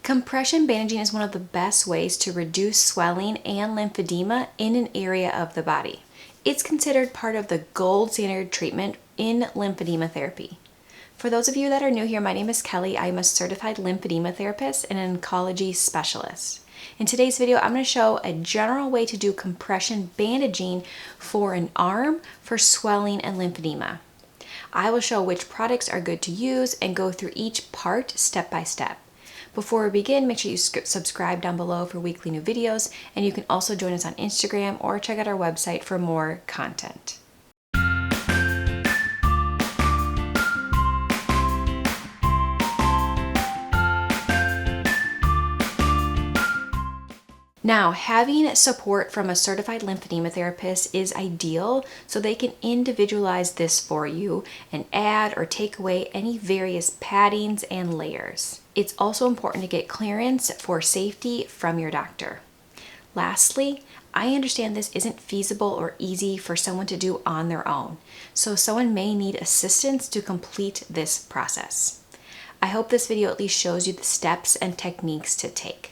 Compression bandaging is one of the best ways to reduce swelling and lymphedema in an area of the body. It's considered part of the gold standard treatment in lymphedema therapy. For those of you that are new here, my name is Kelly. I'm a certified lymphedema therapist and an oncology specialist. In today's video, I'm going to show a general way to do compression bandaging for an arm for swelling and lymphedema. I will show which products are good to use and go through each part step by step. Before we begin, make sure you subscribe down below for weekly new videos, and you can also join us on Instagram or check out our website for more content. Now, having support from a certified lymphedema therapist is ideal so they can individualize this for you and add or take away any various paddings and layers. It's also important to get clearance for safety from your doctor. Lastly, I understand this isn't feasible or easy for someone to do on their own, so someone may need assistance to complete this process. I hope this video at least shows you the steps and techniques to take.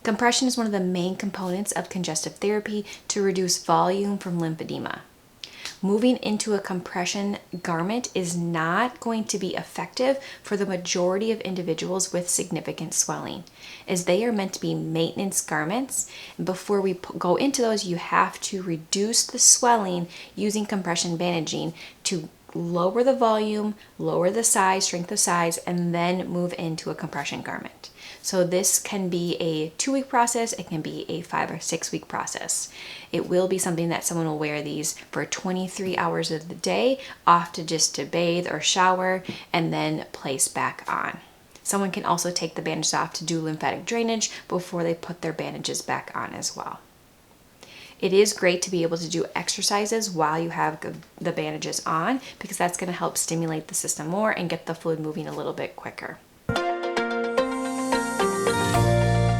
Compression is one of the main components of congestive therapy to reduce volume from lymphedema. Moving into a compression garment is not going to be effective for the majority of individuals with significant swelling, as they are meant to be maintenance garments. And before we go into those, you have to reduce the swelling using compression bandaging to lower the volume, lower the size, strength of size, and then move into a compression garment. So this can be a 2-week process, it can be a 5 or 6 week process. It will be something that someone will wear these for 23 hours of the day, often just to bathe or shower, and then place back on. Someone can also take the bandages off to do lymphatic drainage before they put their bandages back on as well. It is great to be able to do exercises while you have the bandages on, because that's going to help stimulate the system more and get the fluid moving a little bit quicker.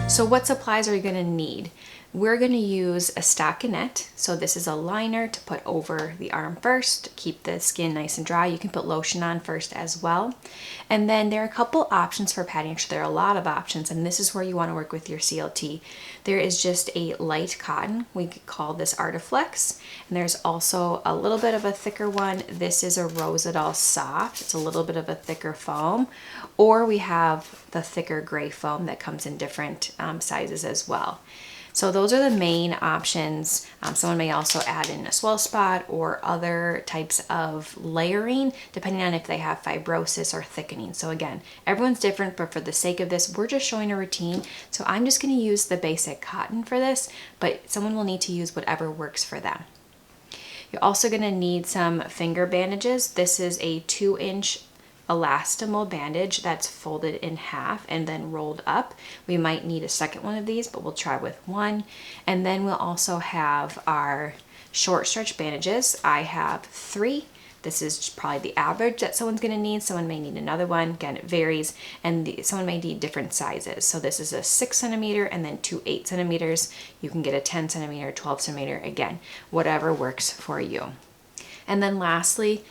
So what supplies are you going to need? We're going to use a stockinette. So this is a liner to put over the arm first to keep the skin nice and dry. You can put lotion on first as well. And then there are a couple options for padding. Actually, there are a lot of options, and this is where you want to work with your CLT. There is just a light cotton. We could call this Artiflex. And there's also a little bit of a thicker one. This is a Rosedal Soft. It's a little bit of a thicker foam. Or we have the thicker gray foam that comes in different sizes as well. So those are the main options. Someone may also add in a swell spot or other types of layering, depending on if they have fibrosis or thickening. So again, everyone's different, but for the sake of this, we're just showing a routine. So I'm just going to use the basic cotton for this, but someone will need to use whatever works for them. You're also going to need some finger bandages. This is a 2-inch elastomer bandage that's folded in half and then rolled up. We might need a second one of these, but we'll try with one. And then we'll also have our short stretch bandages. I have 3. This is probably the average that someone's going to need. Someone may need another one. Again, it varies, and someone may need different sizes. So this is a 6 centimeter and then 2 8 centimeters. You can get a 10 centimeter, 12 centimeter, again, whatever works for you. And then lastly,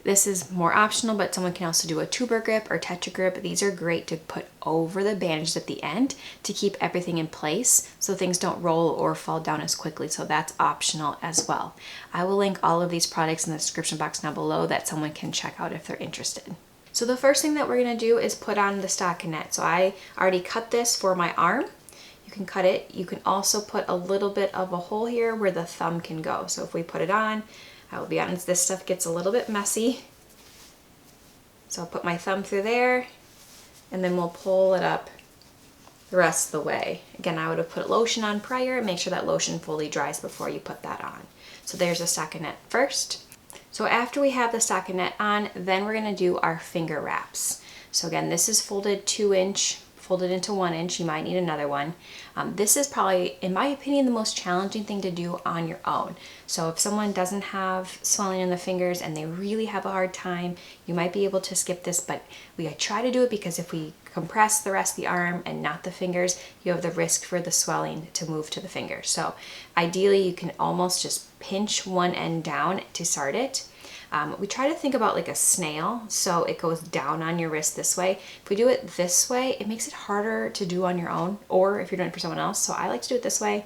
this is more optional, but someone can also do a tuber grip or tetra grip. These are great to put over the bandages at the end to keep everything in place so things don't roll or fall down as quickly. So that's optional as well. I will link all of these products in the description box down below that someone can check out if they're interested. So the first thing that we're going to do is put on the stockinette. So I already cut this for my arm. You can cut it. You can also put a little bit of a hole here where the thumb can go. So if we put it on, I will be honest, this stuff gets a little bit messy. So I'll put my thumb through there, and then we'll pull it up the rest of the way. Again, I would have put lotion on prior and make sure that lotion fully dries before you put that on. So there's a stockinette first. So after we have the stockinette on, then we're going to do our finger wraps. So again, this is folded 2-inch, folded into 1-inch. You might need another one. This is probably, in my opinion, the most challenging thing to do on your own. So if someone doesn't have swelling in the fingers and they really have a hard time, you might be able to skip this, but we try to do it because if we compress the rest of the arm and not the fingers, you have the risk for the swelling to move to the fingers. So ideally, you can almost just pinch one end down to start it. We try to think about like a snail, so it goes down on your wrist this way. If we do it this way, it makes it harder to do on your own, or if you're doing it for someone else. So I like to do it this way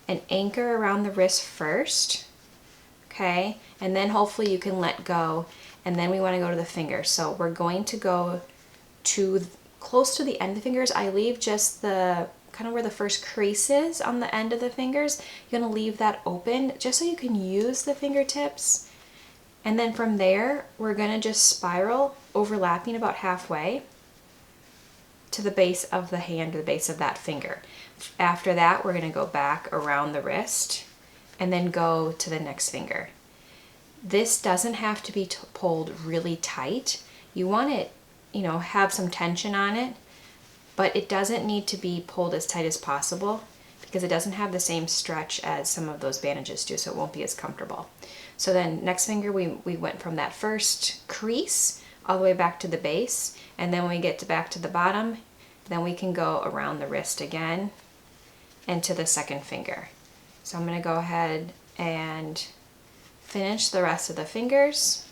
and anchor around the wrist first, okay? And then hopefully you can let go, and then we want to go to the fingers. So we're going to go to close to the end of the fingers. I leave just the kind of where the first crease is on the end of the fingers. You're gonna leave that open just so you can use the fingertips. And then from there, we're gonna just spiral, overlapping about halfway to the base of the hand or the base of that finger. After that, we're gonna go back around the wrist and then go to the next finger. This doesn't have to be pulled really tight. You want it, you know, have some tension on it, but it doesn't need to be pulled as tight as possible because it doesn't have the same stretch as some of those bandages do, so it won't be as comfortable. So then next finger, we went from that first crease all the way back to the base, and then when we get back to the bottom, then we can go around the wrist again and to the second finger. So I'm gonna go ahead and finish the rest of the fingers.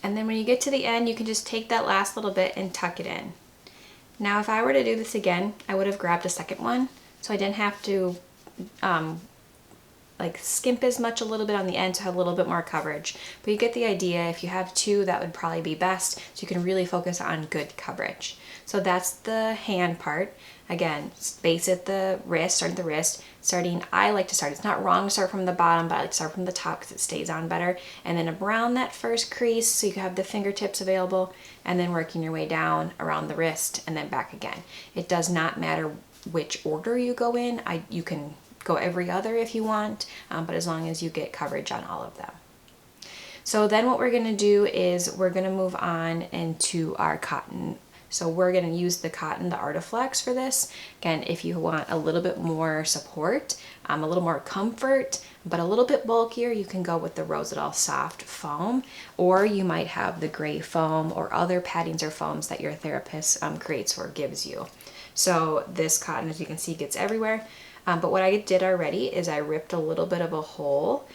And then when you get to the end, you can just take that last little bit and tuck it in. Now, if I were to do this again, I would have grabbed a second one, so I didn't have to like skimp as much a little bit on the end to have a little bit more coverage. But you get the idea. If you have two, that would probably be best, so you can really focus on good coverage. So that's the hand part. Again, base at the wrist, start at the wrist. I like to start, it's not wrong to start from the bottom, but I like to start from the top because it stays on better. And then around that first crease so you can have the fingertips available, and then working your way down around the wrist and then back again. It does not matter which order you go in. You can go every other if you want, but as long as you get coverage on all of them. So then what we're gonna do is we're gonna move on into our cotton. So we're going to use the cotton, the Artiflex for this. Again, if you want a little bit more support, a little more comfort, but a little bit bulkier, you can go with the Rosedal Soft Foam, or you might have the gray foam or other paddings or foams that your therapist creates or gives you. So this cotton, as you can see, gets everywhere. But what I did already is I ripped a little bit of a hole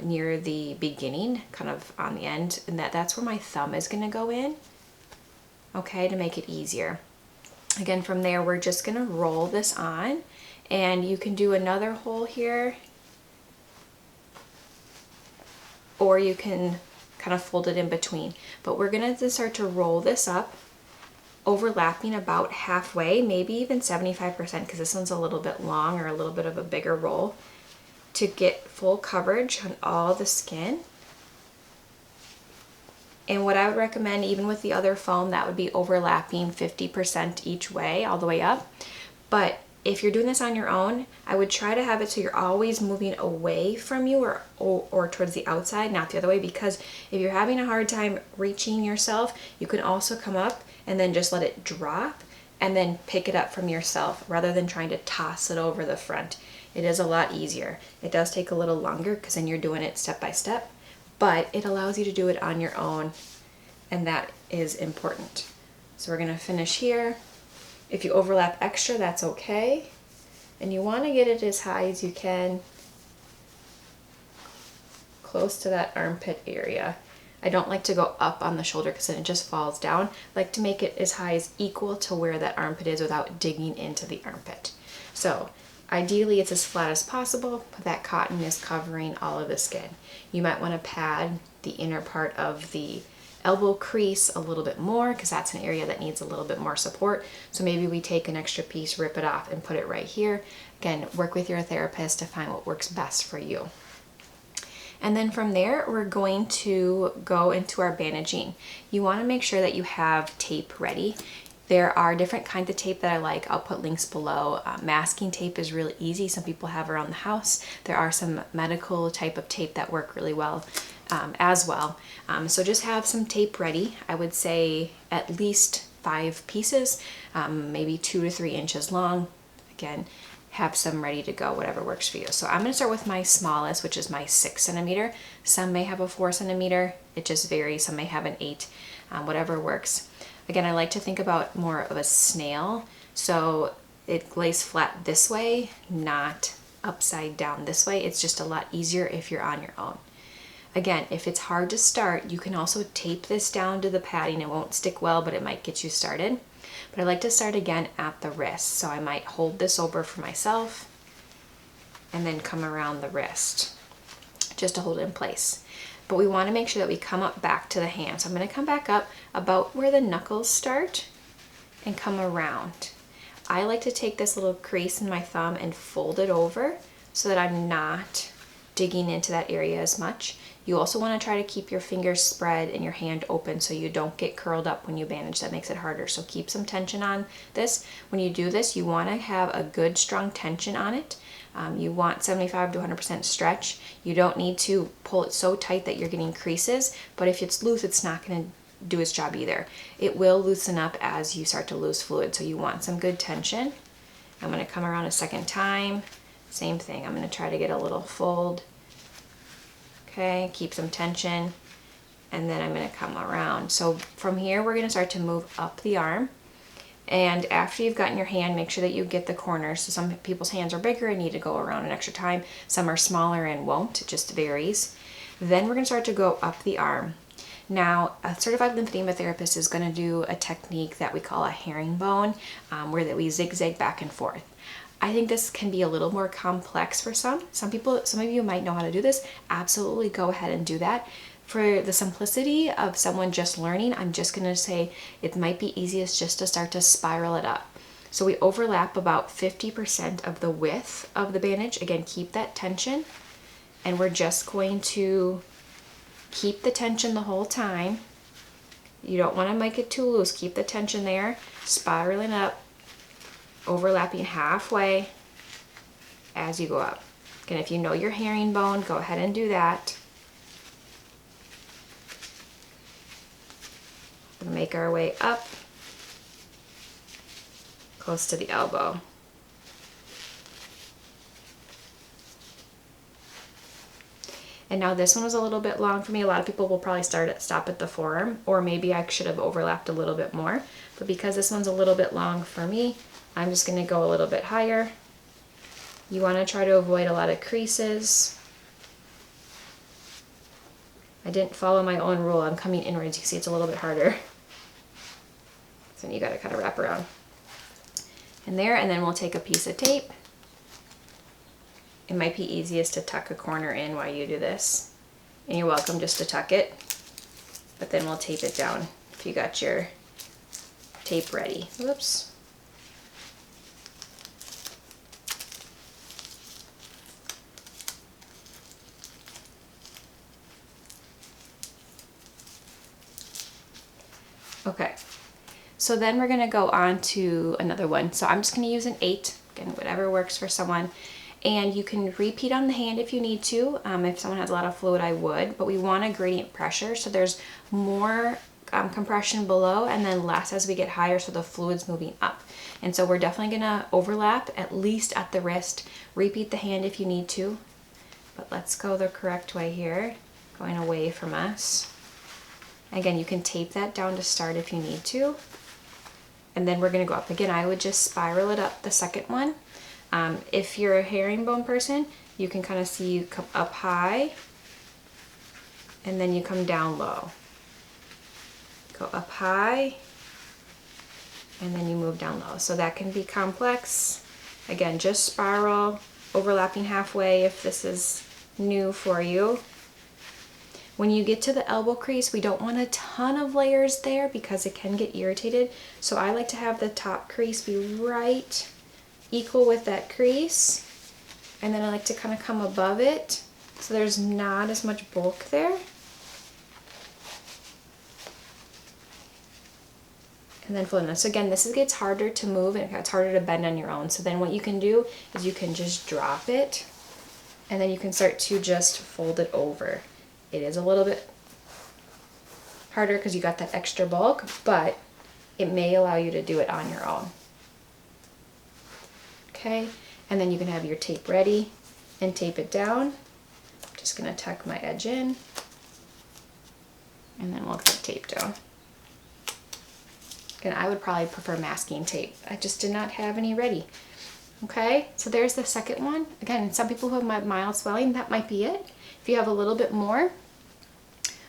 near the beginning, kind of on the end, and that's where my thumb is going to go in. Okay, to make it easier. Again, from there, we're just gonna roll this on, and you can do another hole here, or you can kind of fold it in between. But we're gonna just start to roll this up, overlapping about halfway, maybe even 75%, because this one's a little bit long or a little bit of a bigger roll, to get full coverage on all the skin. And what I would recommend, even with the other foam, that would be overlapping 50% each way, all the way up. But if you're doing this on your own, I would try to have it so you're always moving away from you or towards the outside, not the other way, because if you're having a hard time reaching yourself, you can also come up and then just let it drop and then pick it up from yourself rather than trying to toss it over the front. It is a lot easier. It does take a little longer because then you're doing it step by step, but it allows you to do it on your own, and that is important. So we're gonna finish here. If you overlap extra, that's okay. And you wanna get it as high as you can, close to that armpit area. I don't like to go up on the shoulder because then it just falls down. I like to make it as high as equal to where that armpit is without digging into the armpit. So ideally it's as flat as possible, but that cotton is covering all of the skin. You might want to pad the inner part of the elbow crease a little bit more because that's an area that needs a little bit more support. So maybe we take an extra piece, rip it off, and put it right here. Again, work with your therapist to find what works best for you. And then from there, we're going to go into our bandaging. You want to make sure that you have tape ready. There are different kinds of tape that I like. I'll put links below. Masking tape is really easy. Some people have around the house. There are some medical type of tape that work really well as well. So just have some tape ready. I would say at least 5 pieces, maybe 2 to 3 inches long. Again, have some ready to go, whatever works for you. So I'm going to start with my smallest, which is my 6 centimeter. Some may have a 4 centimeter. It just varies. Some may have an 8, whatever works. Again, I like to think about more of a snail. So it lays flat this way, not upside down this way. It's just a lot easier if you're on your own. Again, if it's hard to start, you can also tape this down to the padding. It won't stick well, but it might get you started. But I like to start again at the wrist. So I might hold this over for myself and then come around the wrist just to hold it in place. But we want to make sure that we come up back to the hand. So I'm going to come back up about where the knuckles start and come around. I like to take this little crease in my thumb and fold it over so that I'm not digging into that area as much. You also want to try to keep your fingers spread and your hand open so you don't get curled up when you bandage. That makes it harder. So keep some tension on this. When you do this, you want to have a good strong tension on it. You want 75 to 100% stretch. You don't need to pull it so tight that you're getting creases, but if it's loose, it's not going to do its job either. It will loosen up as you start to lose fluid, so you want some good tension. I'm going to come around a second time. Same thing. I'm going to try to get a little fold. Okay, keep some tension, and then I'm going to come around. So from here, we're going to start to move up the arm. And after you've gotten your hand, make sure that you get the corners. So some people's hands are bigger and need to go around an extra time. Some are smaller and won't. It just varies. Then we're going to start to go up the arm. Now, a certified lymphedema therapist is going to do a technique that we call a herringbone, where we zigzag back and forth. I think this can be a little more complex for some. Some of you might know how to do this. Absolutely go ahead and do that. For the simplicity of someone just learning, I'm just going to say it might be easiest just to start to spiral it up. So we overlap about 50% of the width of the bandage. Again, keep that tension. And we're just going to keep the tension the whole time. You don't want to make it too loose. Keep the tension there. Spiraling up, overlapping halfway as you go up. Again, if you know your herringbone, go ahead and do that. We'll make our way up close to the elbow. And now this one was a little bit long for me. A lot of people will probably stop at the forearm, or maybe I should have overlapped a little bit more. But because this one's a little bit long for me, I'm just going to go a little bit higher. You want to try to avoid a lot of creases. I didn't follow my own rule. I'm coming inwards. You see it's a little bit harder. So then you got to kind of wrap around. And there, and then we'll take a piece of tape. It might be easiest to tuck a corner in while you do this. And you're welcome just to tuck it. But then we'll tape it down if you got your tape ready. Whoops. Okay, so then we're going to go on to another one. So I'm just going to use an 8, again, whatever works for someone. And you can repeat on the hand if you need to. If someone has a lot of fluid, I would, but we want a gradient pressure, so there's more compression below and then less as we get higher, so the fluid's moving up. And so we're definitely gonna overlap at least at the wrist. Repeat the hand if you need to, but let's go the correct way here, going away from us. Again, you can tape that down to start if you need to. And then we're gonna go up. Again, I would just spiral it up the second one. If you're a herringbone person, you can kind of see you come up high and then you come down low. Go up high and then you move down low. So that can be complex. Again, just spiral, overlapping halfway if this is new for you. When you get to the elbow crease, we don't want a ton of layers there because it can get irritated. So I like to have the top crease be right equal with that crease. And then I like to kind of come above it so there's not as much bulk there. And then fold it. So again, this gets harder to move and it's harder to bend on your own. So then what you can do is you can just drop it and then you can start to just fold it over. It is a little bit harder because you got that extra bulk, but it may allow you to do it on your own. Okay, and then you can have your tape ready and tape it down. I'm just gonna tuck my edge in and then we'll put tape down. Again, I would probably prefer masking tape. I just did not have any ready. Okay, so there's the second one. Again, some people who have mild swelling, that might be it. If you have a little bit more,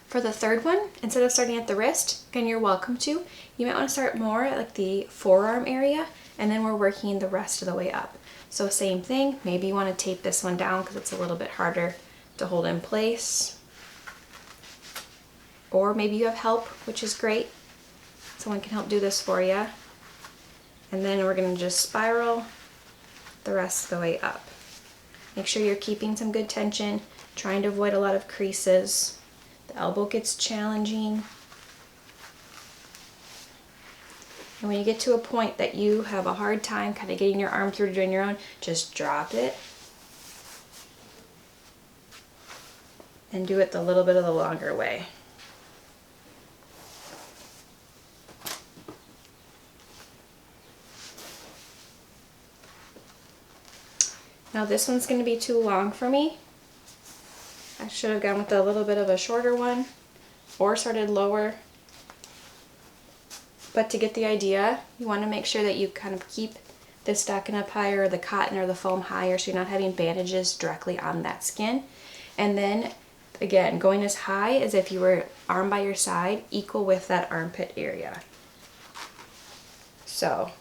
for the third one, instead of starting at the wrist, again, you're welcome to. You might want to start more at like the forearm area, and then we're working the rest of the way up. So same thing, maybe you want to tape this one down because it's a little bit harder to hold in place. Or maybe you have help, which is great. Someone can help do this for you. And then we're going to just spiral the rest of the way up. Make sure you're keeping some good tension, trying to avoid a lot of creases. The elbow gets challenging. And when you get to a point that you have a hard time kind of getting your arm through to doing your own, just drop it. And do it the little bit of the longer way. Now this one's going to be too long for me. I should have gone with a little bit of a shorter one or started lower. But to get the idea, you want to make sure that you kind of keep this stocking up higher, or the cotton or the foam higher, so you're not having bandages directly on that skin. And then again, going as high as if you were arm by your side, equal with that armpit area. So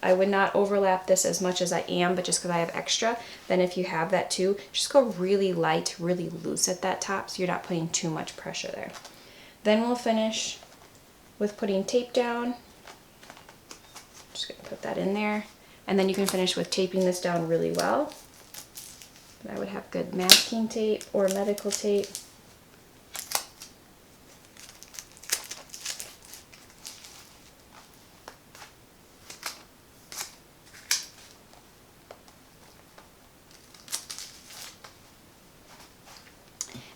I would not overlap this as much as I am, but just because I have extra, then if you have that too, just go really light, really loose at that top so you're not putting too much pressure there. Then we'll finish with putting tape down. Just gonna put that in there. And then you can finish with taping this down really well. But I would have good masking tape or medical tape.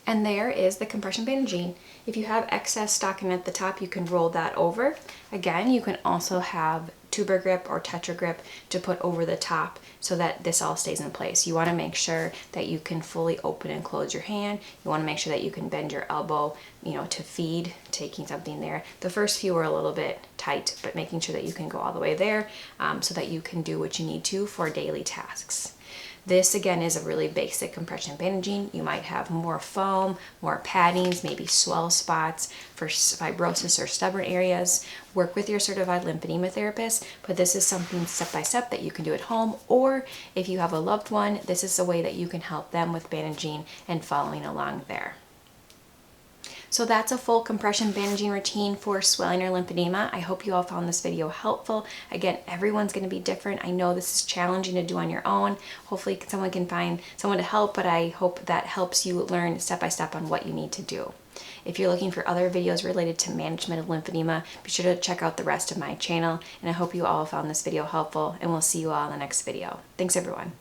And there is the compression bandaging. If you have excess stocking at the top, you can roll that over. Again, you can also have tuber grip or tetra grip to put over the top so that this all stays in place. You want to make sure that you can fully open and close your hand. You want to make sure that you can bend your elbow, you know, to feed, taking something there. The first few are a little bit tight, but making sure that you can go all the way there so that you can do what you need to for daily tasks. This again is a really basic compression bandaging. You might have more foam, more paddings, maybe swell spots for fibrosis or stubborn areas. Work with your certified lymphedema therapist, but this is something step by step that you can do at home, or if you have a loved one, this is a way that you can help them with bandaging and following along there. So that's a full compression bandaging routine for swelling or lymphedema. I hope you all found this video helpful. Again, everyone's going to be different. I know this is challenging to do on your own. Hopefully someone can find someone to help, but I hope that helps you learn step by step on what you need to do. If you're looking for other videos related to management of lymphedema, be sure to check out the rest of my channel. And I hope you all found this video helpful, and we'll see you all in the next video. Thanks everyone.